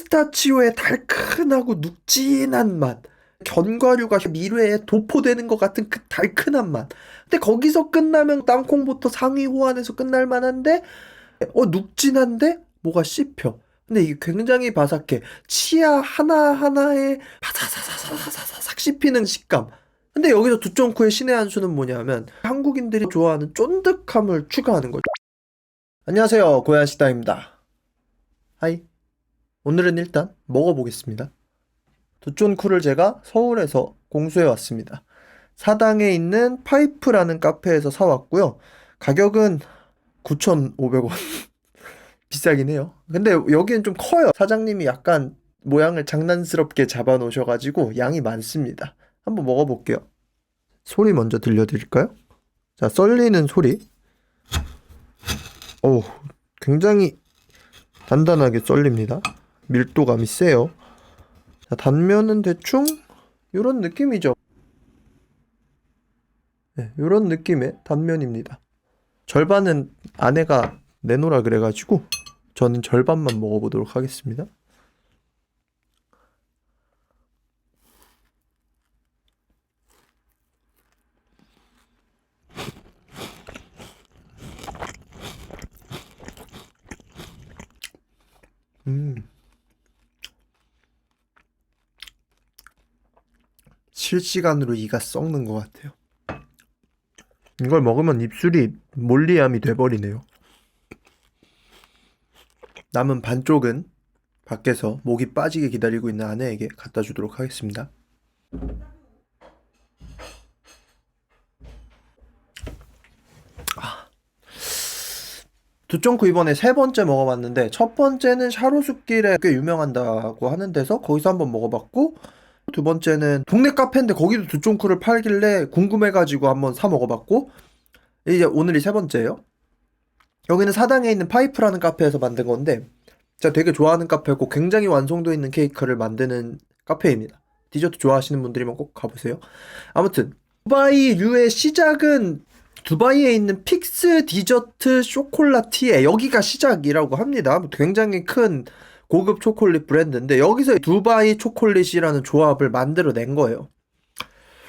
피스타치오의 달큰하고 눅진한 맛, 견과류가 미래에 도포되는 것 같은 그 달큰한 맛. 근데 거기서 끝나면 땅콩부터 상위 호환해서 끝날 만한데 눅진한데 뭐가 씹혀. 근데 이게 굉장히 바삭해. 치아 하나하나에 바사사사사사사삭 씹히는 식감. 근데 여기서 두쫑쿠의 신의 한 수는 뭐냐면 한국인들이 좋아하는 쫀득함을 추가하는 거죠. 안녕하세요, 고양시다입니다. 하이. 오늘은 일단 먹어보겠습니다. 두쫀쿠를 제가 서울에서 공수해 왔습니다. 사당에 있는 파이프라는 카페에서 사왔고요. 가격은 9,500원. 비싸긴 해요. 근데 여기는 좀 커요. 사장님이 약간 모양을 장난스럽게 잡아 놓으셔가지고 양이 많습니다. 한번 먹어볼게요. 소리 먼저 들려드릴까요? 자, 썰리는 소리. 오, 굉장히 단단하게 썰립니다. 밀도감이 세요. 자, 단면은 대충 이런 느낌이죠. 네, 이런 느낌의 단면입니다. 절반은 아내가 내놓으라 그래가지고 저는 절반만 먹어보도록 하겠습니다. 실시간으로 이가 썩는 것 같아요. 이걸 먹으면 입술이 몰리암이 돼버리네요. 남은 반쪽은 밖에서 목이 빠지게 기다리고 있는 아내에게 갖다 주도록 하겠습니다. 두쫑쿠 이번에 세 번째 먹어봤는데 첫 번째는 샤로숲길에 꽤 유명한다고 하는 데서 거기서 한번 먹어봤고, 두 번째는 동네 카페인데 거기도 두쫑쿠를 팔길래 궁금해가지고 한번 사 먹어봤고, 이제 오늘이 세 번째예요. 여기는 사당에 있는 파이프라는 카페에서 만든 건데 제가 되게 좋아하는 카페고 굉장히 완성도 있는 케이크를 만드는 카페입니다. 디저트 좋아하시는 분들이면 꼭 가보세요. 아무튼 두바이류의 시작은 두바이에 있는 픽스 디저트 쇼콜라티에, 여기가 시작이라고 합니다. 굉장히 큰 고급 초콜릿 브랜드인데 여기서 두바이 초콜릿이라는 조합을 만들어낸 거예요.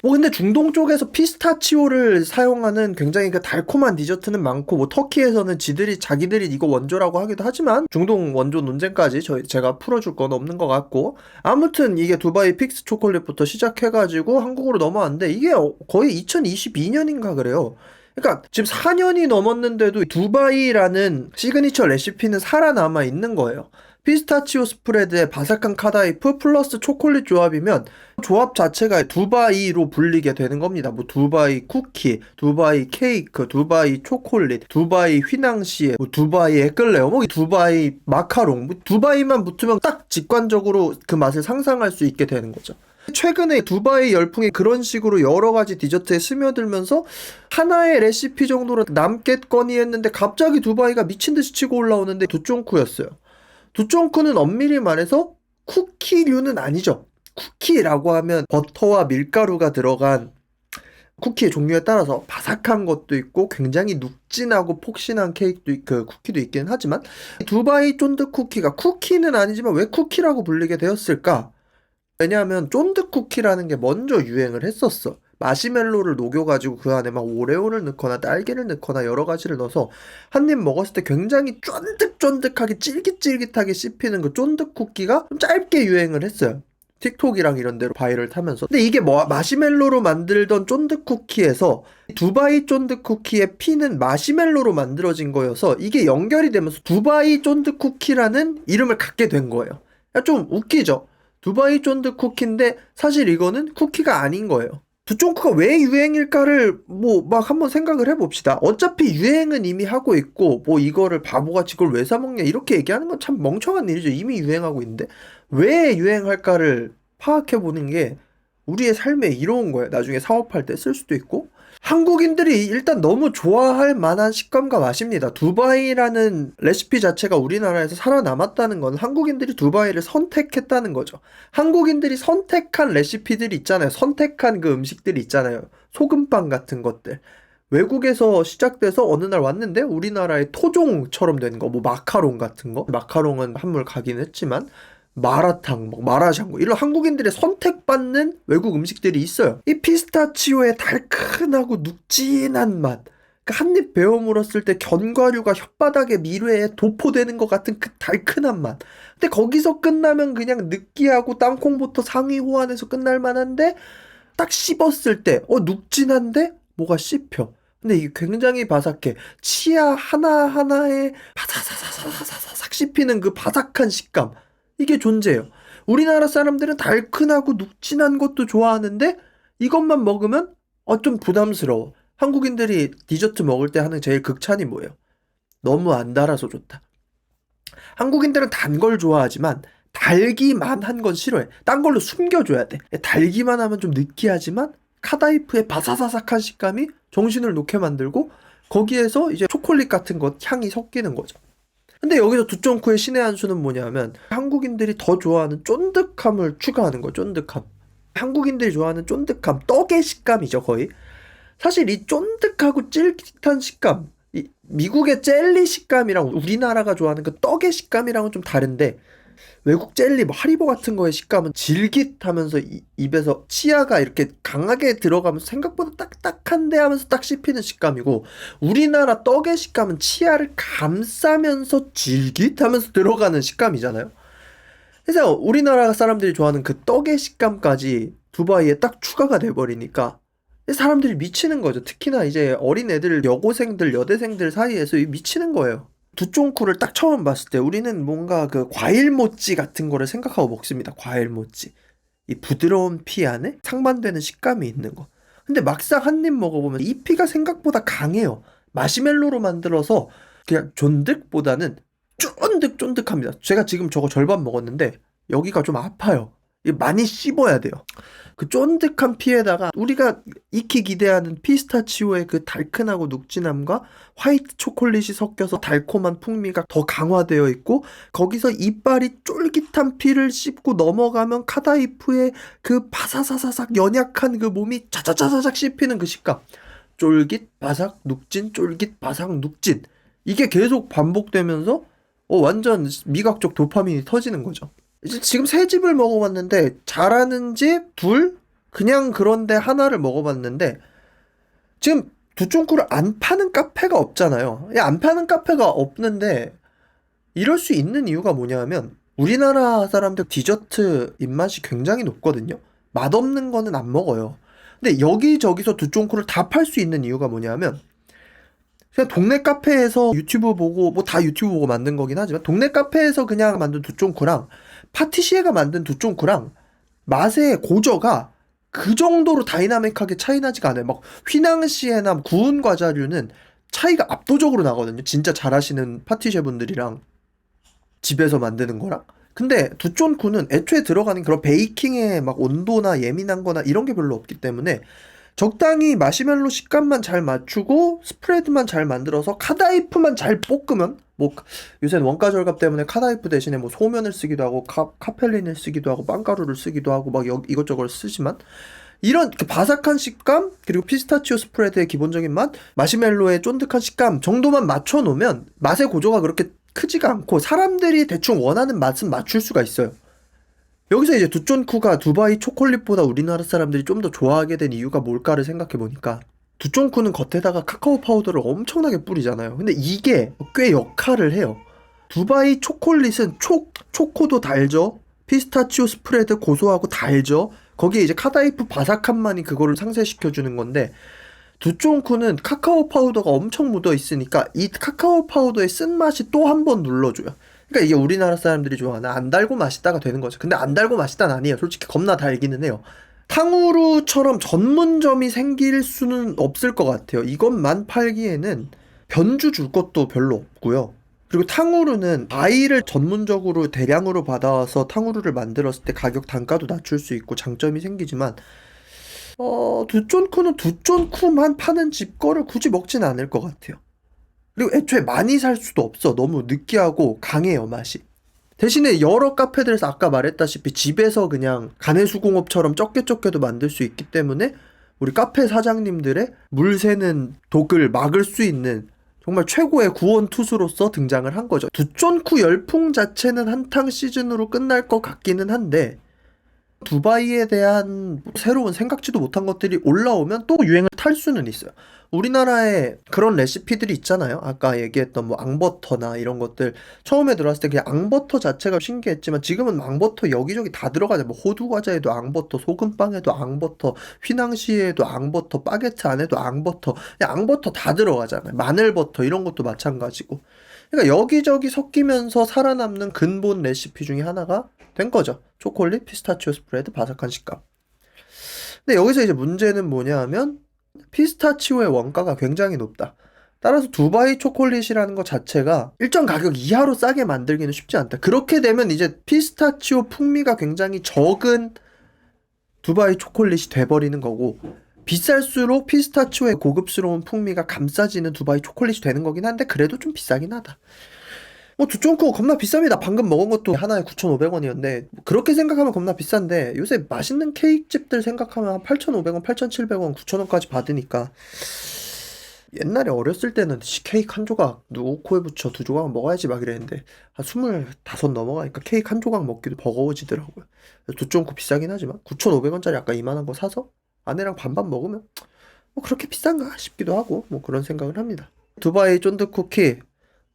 근데 중동 쪽에서 피스타치오를 사용하는 굉장히 그 달콤한 디저트는 많고, 터키에서는 자기들이 이거 원조라고 하기도 하지만 중동 원조 논쟁까지 제가 풀어줄 건 없는 것 같고, 아무튼 이게 두바이 픽스 초콜릿부터 시작해가지고 한국으로 넘어왔는데 이게 거의 2022년인가 그래요. 그러니까 지금 4년이 넘었는데도 두바이라는 시그니처 레시피는 살아남아 있는 거예요. 피스타치오 스프레드에 바삭한 카다이프 플러스 초콜릿 조합이면 조합 자체가 두바이로 불리게 되는 겁니다. 두바이 쿠키, 두바이 케이크, 두바이 초콜릿, 두바이 휘낭시에, 두바이 에클레어, 두바이 마카롱, 두바이만 붙으면 딱 직관적으로 그 맛을 상상할 수 있게 되는 거죠. 최근에 두바이 열풍이 그런 식으로 여러 가지 디저트에 스며들면서 하나의 레시피 정도로 남겠거니 했는데 갑자기 두바이가 미친 듯이 치고 올라오는데 두쫑쿠였어요. 두쫑쿠는 엄밀히 말해서 쿠키류는 아니죠. 쿠키라고 하면 버터와 밀가루가 들어간 쿠키의 종류에 따라서 바삭한 것도 있고 굉장히 눅진하고 폭신한 쿠키도 있긴 하지만, 두바이 쫀득 쿠키가 쿠키는 아니지만 왜 쿠키라고 불리게 되었을까? 왜냐하면 쫀득 쿠키라는 게 먼저 유행을 했었어. 마시멜로를 녹여가지고 그 안에 막 오레오를 넣거나 딸기를 넣거나 여러 가지를 넣어서 한 입 먹었을 때 굉장히 쫀득쫀득하게 찔깃찔깃하게 씹히는 그 쫀득 쿠키가 좀 짧게 유행을 했어요. 틱톡이랑 이런 데로 바이럴 타면서. 근데 이게 마시멜로로 만들던 쫀득 쿠키에서 두바이 쫀득 쿠키의 피는 마시멜로로 만들어진 거여서 이게 연결이 되면서 두바이 쫀득 쿠키라는 이름을 갖게 된 거예요. 좀 웃기죠? 두바이 쫀득 쿠키인데 사실 이거는 쿠키가 아닌 거예요. 두쫑쿠가 왜 유행일까를 막 한번 생각을 해봅시다. 어차피 유행은 이미 하고 있고 이거를 바보같이 그걸 왜 사 먹냐 이렇게 얘기하는 건 참 멍청한 일이죠. 이미 유행하고 있는데 왜 유행할까를 파악해보는 게 우리의 삶에 이로운 거예요. 나중에 사업할 때 쓸 수도 있고. 한국인들이 일단 너무 좋아할 만한 식감과 맛입니다. 두바이라는 레시피 자체가 우리나라에서 살아남았다는 건 한국인들이 두바이를 선택했다는 거죠. 한국인들이 선택한 레시피들이 있잖아요. 선택한 그 음식들이 있잖아요. 소금빵 같은 것들. 외국에서 시작돼서 어느 날 왔는데 우리나라의 토종처럼 된 거, 마카롱 같은 거. 마카롱은 한물 가긴 했지만 마라탕, 막 마라샹궈 이런 한국인들의 선택받는 외국 음식들이 있어요. 이 피스타치오의 달큰하고 눅진한 맛, 한 입 베어 물었을 때 견과류가 혓바닥에 미뢰에 도포되는 것 같은 그 달큰한 맛. 근데 거기서 끝나면 그냥 느끼하고 땅콩부터 상위 호환해서 끝날 만한데 딱 씹었을 때 눅진한데 뭐가 씹혀. 근데 이게 굉장히 바삭해. 치아 하나하나에 바사사사사사사삭 씹히는 그 바삭한 식감. 이게 존재해요. 우리나라 사람들은 달큰하고 눅진한 것도 좋아하는데 이것만 먹으면 좀 부담스러워. 한국인들이 디저트 먹을 때 하는 제일 극찬이 뭐예요? 너무 안 달아서 좋다. 한국인들은 단 걸 좋아하지만 달기만 한 건 싫어해. 딴 걸로 숨겨줘야 돼. 달기만 하면 좀 느끼하지만 카다이프의 바사사삭한 식감이 정신을 놓게 만들고 거기에서 이제 초콜릿 같은 것 향이 섞이는 거죠. 근데 여기서 두쫑쿠의 신의 한 수는 뭐냐면 한국인들이 더 좋아하는 쫀득함을 추가하는 거예요. 쫀득함. 한국인들이 좋아하는 쫀득함, 떡의 식감이죠 거의. 사실 이 쫀득하고 쫄깃한 식감, 이 미국의 젤리 식감이랑 우리나라가 좋아하는 그 떡의 식감이랑은 좀 다른데 외국 젤리, 뭐 하리보 같은 거의 식감은 질깃하면서 입에서 치아가 이렇게 강하게 들어가면서 생각보다 딱딱한데 하면서 딱 씹히는 식감이고 우리나라 떡의 식감은 치아를 감싸면서 질깃하면서 들어가는 식감이잖아요. 그래서 우리나라 사람들이 좋아하는 그 떡의 식감까지 두바이에 딱 추가가 돼버리니까 사람들이 미치는 거죠. 특히나 이제 어린 애들, 여고생들, 여대생들 사이에서 미치는 거예요. 두쫑쿠를 딱 처음 봤을 때 우리는 뭔가 그 과일 모찌 같은 거를 생각하고 먹습니다. 과일 모찌. 이 부드러운 피 안에 상반되는 식감이 있는 거. 근데 막상 한 입 먹어보면 이 피가 생각보다 강해요. 마시멜로로 만들어서 그냥 존득보다는 쫀득쫀득합니다. 제가 지금 저거 절반 먹었는데 여기가 좀 아파요. 많이 씹어야 돼요. 그 쫀득한 피에다가 우리가 익히 기대하는 피스타치오의 그 달큰하고 눅진함과 화이트 초콜릿이 섞여서 달콤한 풍미가 더 강화되어 있고 거기서 이빨이 쫄깃한 피를 씹고 넘어가면 카다이프의 그 바사사사삭 연약한 그 몸이 차차차차작 씹히는 그 식감. 쫄깃, 바삭, 눅진, 쫄깃, 바삭, 눅진. 이게 계속 반복되면서 완전 미각적 도파민이 터지는 거죠. 이제 지금 세 집을 먹어봤는데 잘하는 집 둘, 그냥 그런데 하나를 먹어봤는데 지금 두쫑쿠를 안 파는 카페가 없잖아요. 안 파는 카페가 없는데 이럴 수 있는 이유가 뭐냐면 우리나라 사람들 디저트 입맛이 굉장히 높거든요. 맛없는 거는 안 먹어요. 근데 여기저기서 두쫑쿠를 다 팔 수 있는 이유가 뭐냐면 그냥 동네 카페에서 유튜브 보고 뭐 다 유튜브 보고 만든 거긴 하지만 동네 카페에서 그냥 만든 두쫑쿠랑 파티시에가 만든 두쫑쿠랑 맛의 고저가 그 정도로 다이나믹하게 차이 나지가 않아요. 막 휘낭시에나 구운 과자류는 차이가 압도적으로 나거든요. 진짜 잘하시는 파티셰분들이랑 집에서 만드는 거랑. 근데 두쫑쿠는 애초에 들어가는 그런 베이킹의 막 온도나 예민한 거나 이런 게 별로 없기 때문에 적당히 마시멜로 식감만 잘 맞추고 스프레드만 잘 만들어서 카다이프만 잘 볶으면 뭐 요새는 원가 절감 때문에 카다이프 대신에 뭐 소면을 쓰기도 하고 카펠린을 쓰기도 하고 빵가루를 쓰기도 하고 막 이것저것 쓰지만 이런 그 바삭한 식감 그리고 피스타치오 스프레드의 기본적인 맛 마시멜로의 쫀득한 식감 정도만 맞춰 놓으면 맛의 고조가 그렇게 크지가 않고 사람들이 대충 원하는 맛은 맞출 수가 있어요. 여기서 이제 두쫑쿠가 두바이 초콜릿보다 우리나라 사람들이 좀 더 좋아하게 된 이유가 뭘까를 생각해보니까 두쫑쿠는 겉에다가 카카오 파우더를 엄청나게 뿌리잖아요. 근데 이게 꽤 역할을 해요. 두바이 초콜릿은 초코도 달죠. 피스타치오 스프레드 고소하고 달죠. 거기에 이제 카다이프 바삭함만이 그거를 상쇄시켜주는 건데 두쫑쿠는 카카오 파우더가 엄청 묻어 있으니까 이 카카오 파우더의 쓴맛이 또 한 번 눌러줘요. 그러니까 이게 우리나라 사람들이 좋아하는 안 달고 맛있다가 되는 거죠. 근데 안 달고 맛있다는 아니에요. 솔직히 겁나 달기는 해요. 탕후루처럼 전문점이 생길 수는 없을 것 같아요. 이것만 팔기에는 변주 줄 것도 별로 없고요. 그리고 탕후루는 과일을 전문적으로 대량으로 받아와서 탕후루를 만들었을 때 가격 단가도 낮출 수 있고 장점이 생기지만 두쫑쿠는 두쫑쿠만 파는 집 거를 굳이 먹진 않을 것 같아요. 그리고 애초에 많이 살 수도 없어. 너무 느끼하고 강해요, 맛이. 대신에 여러 카페들에서 아까 말했다시피 집에서 그냥 가내수공업처럼 적게도 만들 수 있기 때문에 우리 카페 사장님들의 물 새는 독을 막을 수 있는 정말 최고의 구원 투수로서 등장을 한 거죠. 두쫀쿠 열풍 자체는 한탕 시즌으로 끝날 것 같기는 한데 두바이에 대한 새로운 생각지도 못한 것들이 올라오면 또 유행을 탈 수는 있어요. 우리나라에 그런 레시피들이 있잖아요. 아까 얘기했던 뭐 앙버터나 이런 것들 처음에 들어왔을 때 그냥 앙버터 자체가 신기했지만 지금은 앙버터 여기저기 다 들어가죠. 뭐 호두 과자에도 앙버터, 소금빵에도 앙버터, 휘낭시에도 앙버터, 바게트 안에도 앙버터, 그냥 앙버터 다 들어가잖아요. 마늘버터 이런 것도 마찬가지고. 그러니까 여기저기 섞이면서 살아남는 근본 레시피 중에 하나가 된 거죠. 초콜릿, 피스타치오 스프레드, 바삭한 식감. 근데 여기서 이제 문제는 뭐냐 하면 피스타치오의 원가가 굉장히 높다. 따라서 두바이 초콜릿이라는 것 자체가 일정 가격 이하로 싸게 만들기는 쉽지 않다. 그렇게 되면 이제 피스타치오 풍미가 굉장히 적은 두바이 초콜릿이 돼버리는 거고 비쌀수록 피스타치오의 고급스러운 풍미가 감싸지는 두바이 초콜릿이 되는 거긴 한데 그래도 좀 비싸긴 하다. 뭐 두쫑코 겁나 비쌉니다. 방금 먹은 것도 하나에 9,500원이었는데 그렇게 생각하면 겁나 비싼데 요새 맛있는 케이크집들 생각하면 한 8,500원, 8,700원, 9,000원까지 받으니까 옛날에 어렸을 때는 케이크 한 조각 누구 코에 붙여 두 조각 먹어야지 막 이랬는데 한 25 넘어가니까 케이크 한 조각 먹기도 버거워지더라고요. 두쫑코 비싸긴 하지만 9,500원짜리 아까 이만한 거 사서 아내랑 반반 먹으면 뭐 그렇게 비싼가 싶기도 하고 뭐 그런 생각을 합니다. 두바이 쫀득 쿠키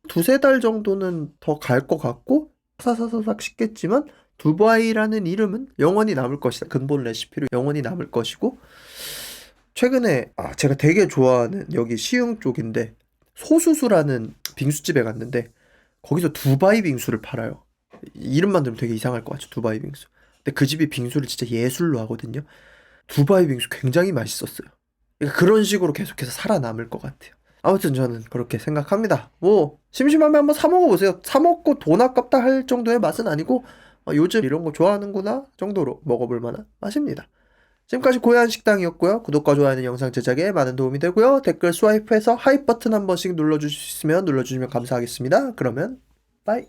두세 달 정도는 더 갈 것 같고 사사사삭 식겠지만 두바이라는 이름은 영원히 남을 것이다. 근본 레시피로 영원히 남을 것이고 최근에 제가 되게 좋아하는 여기 시흥 쪽인데 소수수라는 빙수집에 갔는데 거기서 두바이 빙수를 팔아요. 이름만 들으면 되게 이상할 것 같죠. 두바이 빙수. 근데 그 집이 빙수를 진짜 예술로 하거든요. 두바이 빙수 굉장히 맛있었어요. 그러니까 그런 식으로 계속해서 살아남을 것 같아요. 아무튼 저는 그렇게 생각합니다. 뭐 심심하면 한번 사 먹어보세요. 사 먹고 돈 아깝다 할 정도의 맛은 아니고 요즘 이런 거 좋아하는구나 정도로 먹어볼 만한 맛입니다. 지금까지 고해한 식당이었고요. 구독과 좋아요는 영상 제작에 많은 도움이 되고요. 댓글 스와이프해서 하이 버튼 한 번씩 눌러주실 수 있으면 눌러주시면 감사하겠습니다. 그러면 빠이.